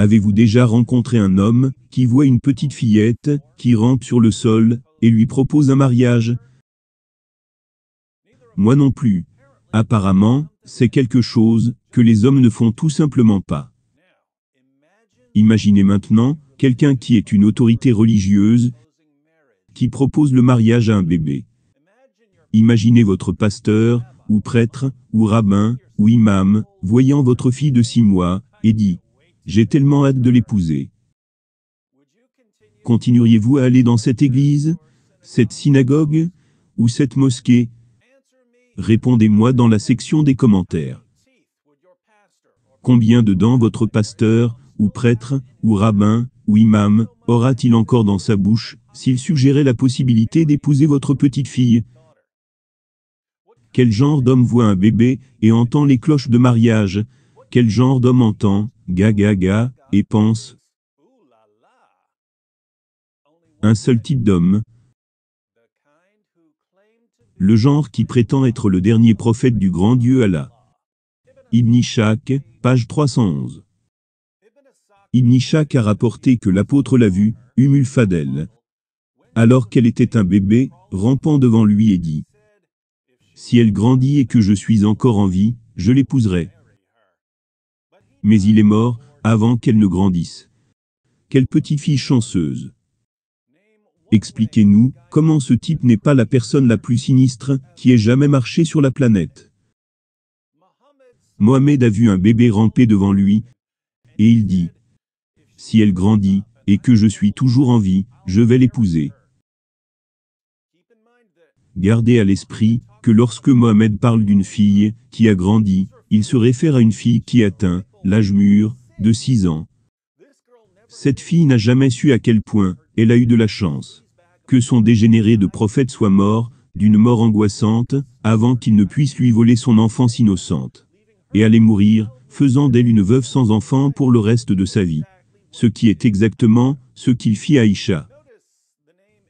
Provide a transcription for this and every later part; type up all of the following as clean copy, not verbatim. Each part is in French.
Avez-vous déjà rencontré un homme qui voit une petite fillette qui rampe sur le sol et lui propose un mariage? Moi non plus. Apparemment, c'est quelque chose que les hommes ne font tout simplement pas. Imaginez maintenant quelqu'un qui est une autorité religieuse qui propose le mariage à un bébé. Imaginez votre pasteur, ou prêtre, ou rabbin, ou imam, voyant votre fille de 6 mois, et dit « J'ai tellement hâte de l'épouser ». Continueriez-vous à aller dans cette église, cette synagogue, ou cette mosquée? Répondez-moi dans la section des commentaires. Combien de dents votre pasteur, ou prêtre, ou rabbin, ou imam, aura-t-il encore dans sa bouche, s'il suggérait la possibilité d'épouser votre petite fille? Quel genre d'homme voit un bébé et entend les cloches de mariage? Quel genre d'homme entend ga ga ga et pense? Un seul type d'homme. Le genre qui prétend être le dernier prophète du grand Dieu Allah. Ibn Ishaq, page 311. Ibn Ishaq a rapporté que l'apôtre l'a vue, Al-Fadl, alors qu'elle était un bébé, rampant devant lui et dit « Si elle grandit et que je suis encore en vie, je l'épouserai. » Mais il est mort, avant qu'elle ne grandisse. Quelle petite fille chanceuse! Expliquez-nous, comment ce type n'est pas la personne la plus sinistre qui ait jamais marché sur la planète. Mohamed a vu un bébé ramper devant lui, et il dit « Si elle grandit, et que je suis toujours en vie, je vais l'épouser. » Gardez à l'esprit que lorsque Mohamed parle d'une fille qui a grandi, il se réfère à une fille qui atteint l'âge mûr de 6 ans. Cette fille n'a jamais su à quel point elle a eu de la chance. Que son dégénéré de prophète soit mort, d'une mort angoissante, avant qu'il ne puisse lui voler son enfance innocente. Et aller mourir, faisant d'elle une veuve sans enfant pour le reste de sa vie. Ce qui est exactement ce qu'il fit à Aïcha.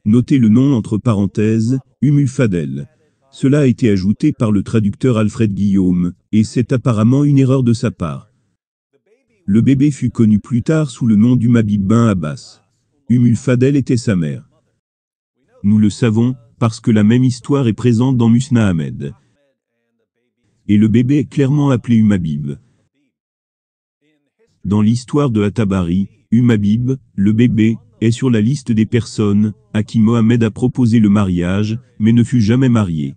Notez le nom entre parenthèses, Al-Fadl. Cela a été ajouté par le traducteur Alfred Guillaume, et c'est apparemment une erreur de sa part. Le bébé fut connu plus tard sous le nom d'Umabib bin Abbas. Al-Fadl était sa mère. Nous le savons, parce que la même histoire est présente dans Musnad Ahmed. Et le bébé est clairement appelé Umabib. Dans l'histoire de At-Tabari, Umabib, le bébé, est sur la liste des personnes à qui Mohamed a proposé le mariage, mais ne fut jamais marié.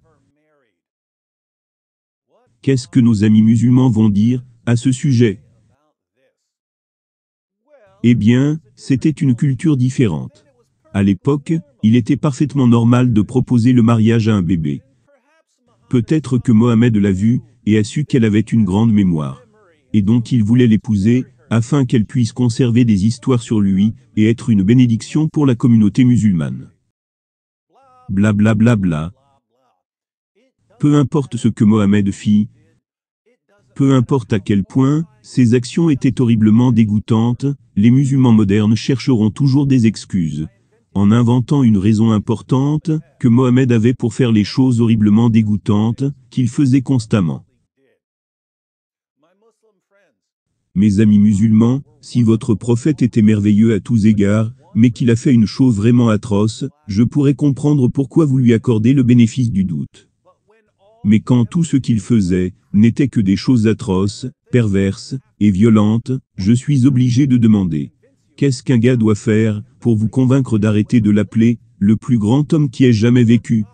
Qu'est-ce que nos amis musulmans vont dire à ce sujet? Eh bien, c'était une culture différente. À l'époque, il était parfaitement normal de proposer le mariage à un bébé. Peut-être que Mohamed l'a vue et a su qu'elle avait une grande mémoire. Et donc il voulait l'épouser, afin qu'elle puisse conserver des histoires sur lui et être une bénédiction pour la communauté musulmane. Blablabla. Bla bla bla. Peu importe ce que Mohamed fit, peu importe à quel point ses actions étaient horriblement dégoûtantes, les musulmans modernes chercheront toujours des excuses, en inventant une raison importante que Mohamed avait pour faire les choses horriblement dégoûtantes qu'il faisait constamment. Mes amis musulmans, si votre prophète était merveilleux à tous égards, mais qu'il a fait une chose vraiment atroce, je pourrais comprendre pourquoi vous lui accordez le bénéfice du doute. Mais quand tout ce qu'il faisait n'était que des choses atroces, perverses et violentes, je suis obligé de demander: qu'est-ce qu'un gars doit faire pour vous convaincre d'arrêter de l'appeler le plus grand homme qui ait jamais vécu?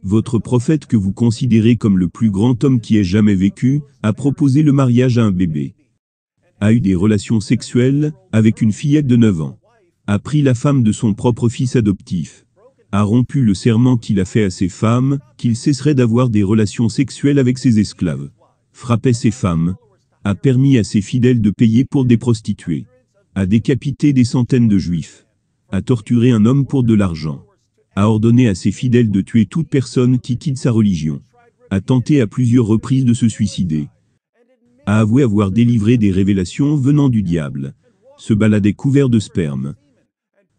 Votre prophète que vous considérez comme le plus grand homme qui ait jamais vécu, a proposé le mariage à un bébé. A eu des relations sexuelles avec une fillette de 9 ans. A pris la femme de son propre fils adoptif. A rompu le serment qu'il a fait à ses femmes, qu'il cesserait d'avoir des relations sexuelles avec ses esclaves. Frappait ses femmes. A permis à ses fidèles de payer pour des prostituées. A décapité des centaines de juifs. A torturé un homme pour de l'argent. A ordonné à ses fidèles de tuer toute personne qui quitte sa religion. A tenté à plusieurs reprises de se suicider. A avoué avoir délivré des révélations venant du diable. Se baladait couvert de sperme.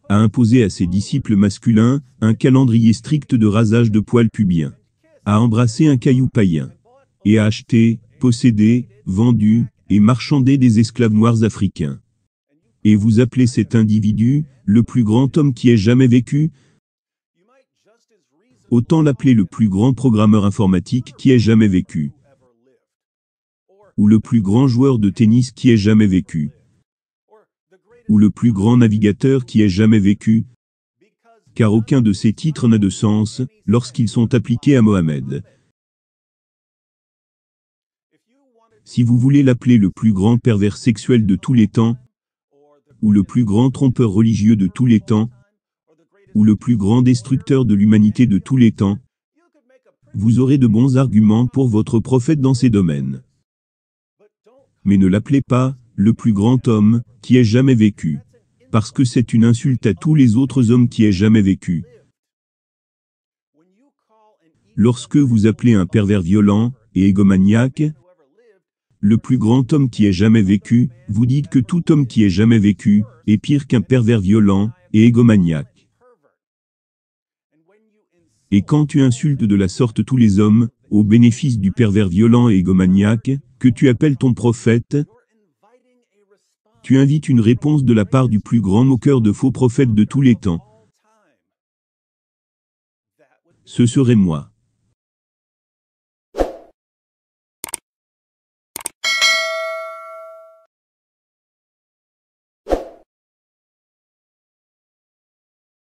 A imposé à ses disciples masculins un calendrier strict de rasage de poils pubiens. A embrassé un caillou païen. Et a acheté, possédé, vendu et marchandé des esclaves noirs africains. Et vous appelez cet individu le plus grand homme qui ait jamais vécu? Autant l'appeler le plus grand programmeur informatique qui ait jamais vécu. Ou le plus grand joueur de tennis qui ait jamais vécu. Ou le plus grand navigateur qui ait jamais vécu. Car aucun de ces titres n'a de sens lorsqu'ils sont appliqués à Mohammed. Si vous voulez l'appeler le plus grand pervers sexuel de tous les temps, ou le plus grand trompeur religieux de tous les temps, ou le plus grand destructeur de l'humanité de tous les temps, vous aurez de bons arguments pour votre prophète dans ces domaines. Mais ne l'appelez pas le plus grand homme qui ait jamais vécu, parce que c'est une insulte à tous les autres hommes qui aient jamais vécu. Lorsque vous appelez un pervers violent et égomaniaque le plus grand homme qui ait jamais vécu, vous dites que tout homme qui ait jamais vécu est pire qu'un pervers violent et égomaniaque. Et quand tu insultes de la sorte tous les hommes, au bénéfice du pervers violent et égomaniaque, que tu appelles ton prophète, tu invites une réponse de la part du plus grand moqueur de faux prophètes de tous les temps. Ce serait moi.